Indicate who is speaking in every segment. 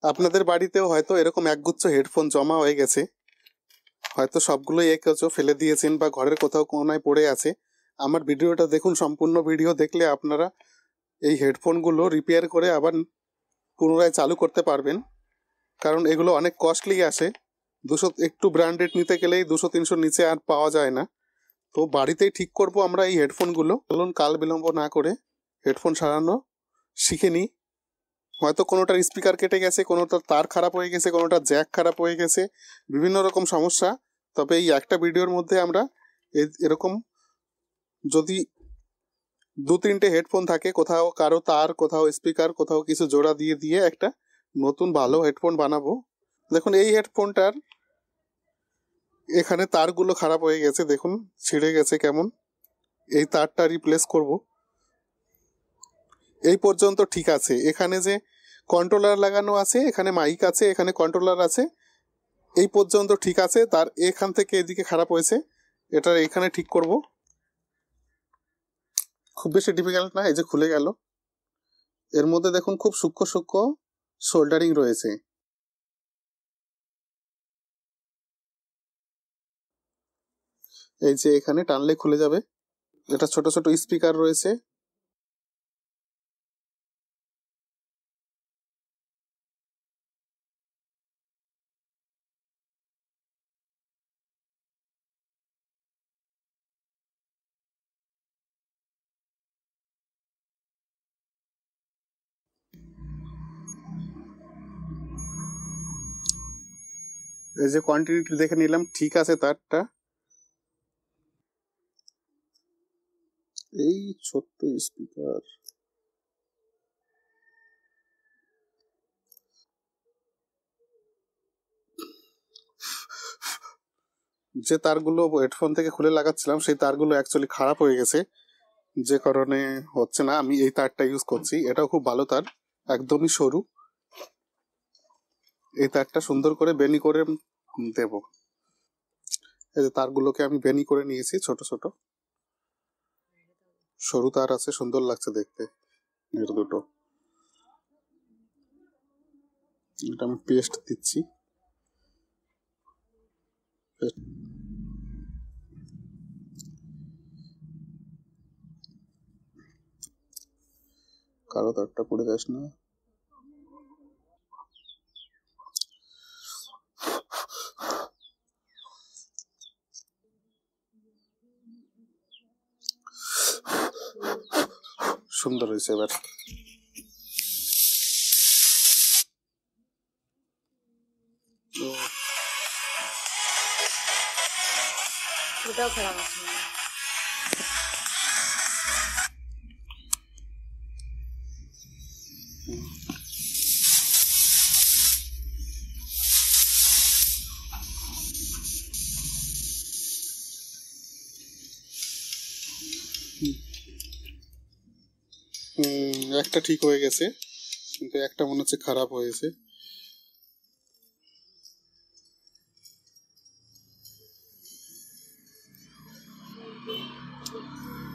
Speaker 1: আপনাদের বাড়িতেও হয়তো এরকম একগুচ্ছ হেডফোন জমা হয়ে গেছে, হয়তো সবগুলোই একজো ফেলে দিয়েছেন বা ঘরের কোথাও কোনায় পড়ে আছে। আমার ভিডিওটা দেখুন, সম্পূর্ণ ভিডিও দেখলে আপনারা এই হেডফোনগুলো রিপেয়ার করে আবার পুনরায় চালু করতে পারবেন, কারণ এগুলো অনেক কস্টলি আসে। একটু ব্র্যান্ডেড নিতে গেলেই 200-300 নিচে আর পাওয়া যায় না। তো বাড়িতেই ঠিক করব আমরা এই হেডফোনগুলো। চলুন কাল বিলম্ব না করে হেডফোন সারানো শিখে নিই। হয়তো কোনোটার স্পিকার কেটে গেছে, কোনোটার তার খারাপ হয়ে গেছে, কোনোটার জ্যাক খারাপ হয়ে গেছে, বিভিন্ন রকম সমস্যা। তবে এই একটা ভিডিওর মধ্যে আমরা এরকম যদি 2-3টে হেডফোন থাকে, কোথাও কারো তার, কোথাও স্পিকার, কোথাও কিছু জোড়া দিয়ে দিয়ে একটা নতুন ভালো হেডফোন বানাবো। দেখুন এই হেডফোনটার এখানে তারগুলো খারাপ হয়ে গেছে, দেখুন ছিঁড়ে গেছে কেমন। এই তারটা রিপ্লেস করব। এই পর্যন্ত ঠিক আছে। এখানে যে কন্ট্রোলার লাগানো আছে, এখানে মাইক আছে, এখানে কন্ট্রোলার আছে, এই পর্যন্ত ঠিক আছে। তার এখান থেকে এদিকে খারাপ হয়েছে, এটা এখানে ঠিক করব। খুব বেশি ডিফিকাল্ট না, এই যে খুলে গেল। এর মধ্যে দেখুন খুব সূক্ষ্ম সূক্ষ্ম সোল্ডারিং রয়েছে। এই যে এখানে টানলে খুলে যাবে। এটা ছোট ছোট স্পিকার রয়েছে। এই যে কোয়ান্টিটি দেখে নিলাম, ঠিক আছে তারটা। এই ছোট্ট স্পিকার, যে তারগুলো হেডফোন থেকে খুলে লাগাচ্ছিলাম সেই তারগুলো অ্যাকচুয়ালি খারাপ হয়ে গেছে, যে কারণে হচ্ছে না। আমি এই তারটা ইউজ করছি, এটাও খুব ভালো তার, একদমই সরু। এই তারটা সুন্দর করে বেনি করে দেব। এই যে তারগুলোকে আমি বেনি করে নিয়েছি, ছোট ছোট সরু তার আছে, সুন্দর লাগছে দেখতে এর দুটো। এটা আমি পেস্ট দিচ্ছি। কারো তারটা পড়ে যাস না। সুন্দর হয়েছে। এবার
Speaker 2: ওটাও খারাপ আছে।
Speaker 1: একটা ঠিক হয়ে গেছে, কিন্তু একটা মনে হচ্ছে খারাপ হয়েছে।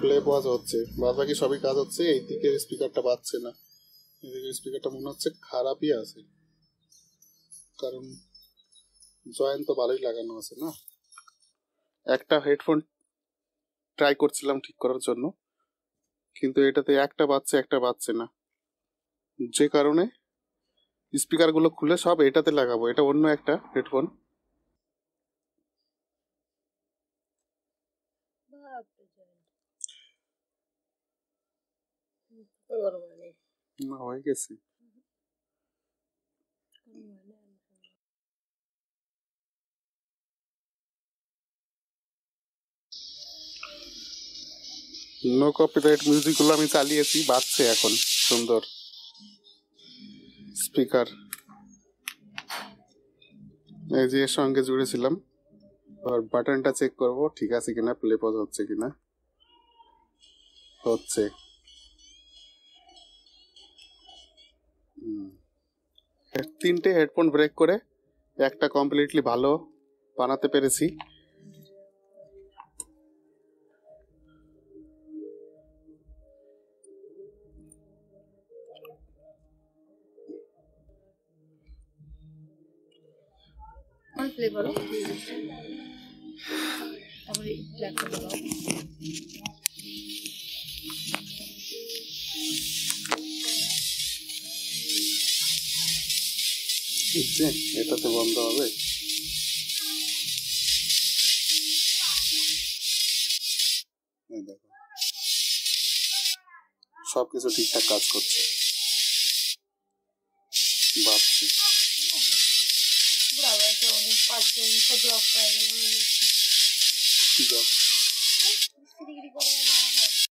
Speaker 1: প্লে পজ হচ্ছে, বাদ বাকি সবই কাজ হচ্ছে। এই দিকের স্পিকারটা পাচ্ছে না, এদিকের স্পিকারটা মনে হচ্ছে খারাপই আছে, কারণ জয়েন্ট তো ভালোই লাগানো আছে না। একটা হেডফোন ট্রাই করছিলাম ঠিক করার জন্য, কিন্তু এটাতে একটা বাজছে একটা বাজছে না, যে কারণে স্পিকারগুলো খুলে সব এটাতে লাগাবো। এটা অন্য একটা হেডফোন। না, হয়ে গেছে। নো কপিরাইট মিউজিক গুলো আমি চালিয়েছি, বাজছে এখন সুন্দর স্পিকার। এই যে এর সঙ্গে জুড়েছিলাম, আর বাটনটা চেক করব ঠিক আছে কিনা, প্লে পজ হচ্ছে কিনা। হচ্ছে। তিনটে হেডফোন ব্রেক করে একটা কমপ্লিটলি ভালো বানাতে পেরেছি।
Speaker 2: এখন প্লে করো, তারপরে ব্ল্যাক করে দাও।
Speaker 1: এটাতে বন্ধ হবে। দেখো সবকিছু ঠিকঠাক কাজ করছে। বাপরে
Speaker 2: ব্রাভো, 5 জব পাই গেলাম।